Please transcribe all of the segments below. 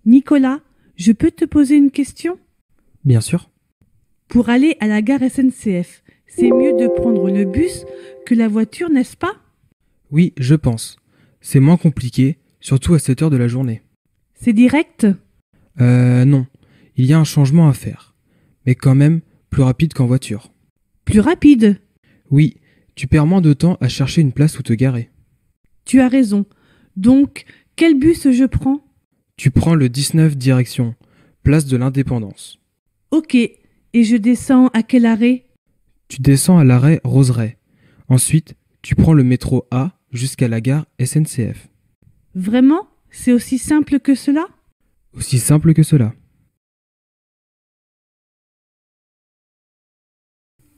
Nicolas, je peux te poser une question? Bien sûr. Pour aller à la gare SNCF, c'est mieux de prendre le bus que la voiture, n'est-ce pas? Oui, je pense. C'est moins compliqué, surtout à cette heure de la journée. C'est direct? Non. Il y a un changement à faire. Mais quand même, plus rapide qu'en voiture. Plus rapide? Oui, tu perds moins de temps à chercher une place où te garer. Tu as raison. Donc, quel bus je prends? Tu prends le 19 direction, place de l'Indépendance. Ok. Et je descends à quel arrêt? Tu descends à l'arrêt Roseraie. Ensuite, tu prends le métro A jusqu'à la gare SNCF. Vraiment? C'est aussi simple que cela? Aussi simple que cela.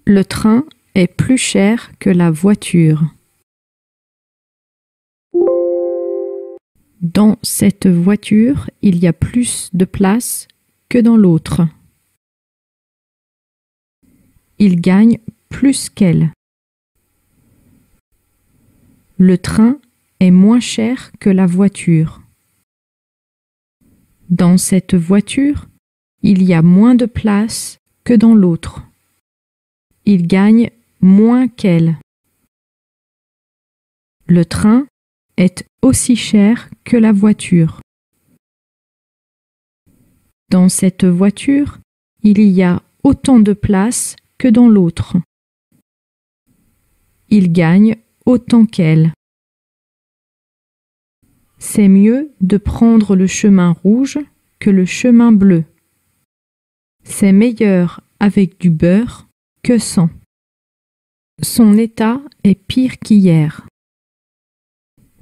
Le train est plus cher que la voiture. Dans cette voiture, il y a plus de place que dans l'autre. Il gagne plus qu'elle. Le train est moins cher que la voiture. Dans cette voiture, il y a moins de place que dans l'autre. Il gagne moins qu'elle. Le train est aussi cher que la voiture. Dans cette voiture, il y a autant de place que dans l'autre. Il gagne autant qu'elle. C'est mieux de prendre le chemin rouge que le chemin bleu. C'est meilleur avec du beurre que sans. Son état est pire qu'hier.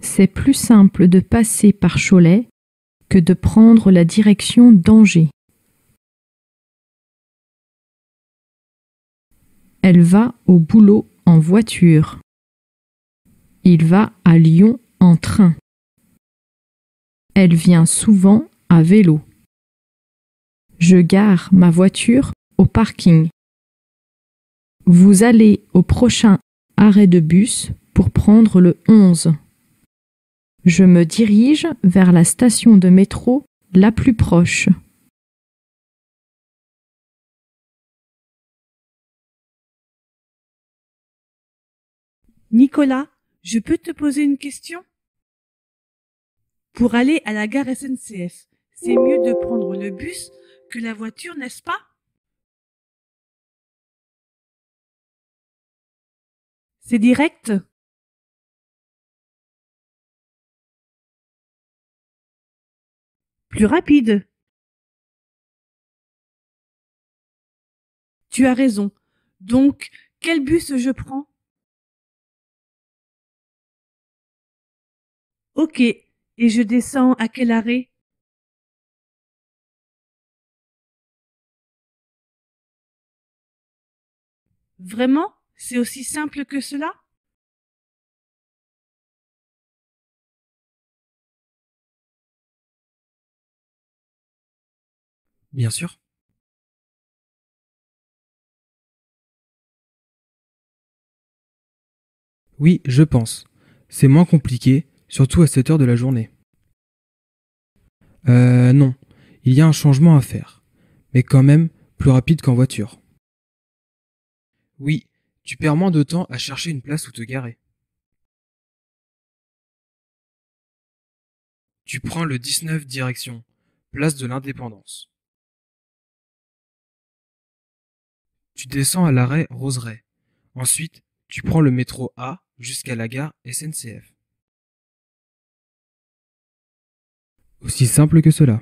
C'est plus simple de passer par Cholet que de prendre la direction d'Angers. Elle va au boulot en voiture. Il va à Lyon en train. Elle vient souvent à vélo. Je gare ma voiture au parking. Vous allez au prochain arrêt de bus pour prendre le 11. Je me dirige vers la station de métro la plus proche. Nicolas, je peux te poser une question? Pour aller à la gare SNCF, c'est mieux de prendre le bus que la voiture, n'est-ce pas? C'est direct? Plus rapide? Tu as raison. Donc, quel bus je prends? Ok. Et je descends à quel arrêt? Vraiment? C'est aussi simple que cela? Bien sûr. Oui, je pense. C'est moins compliqué, surtout à cette heure de la journée. Non. Il y a un changement à faire. Mais quand même, plus rapide qu'en voiture. Oui, tu perds moins de temps à chercher une place où te garer. Tu prends le 19 direction, place de l'Indépendance. Tu descends à l'arrêt Roseraie. Ensuite, tu prends le métro A jusqu'à la gare SNCF. Aussi simple que cela.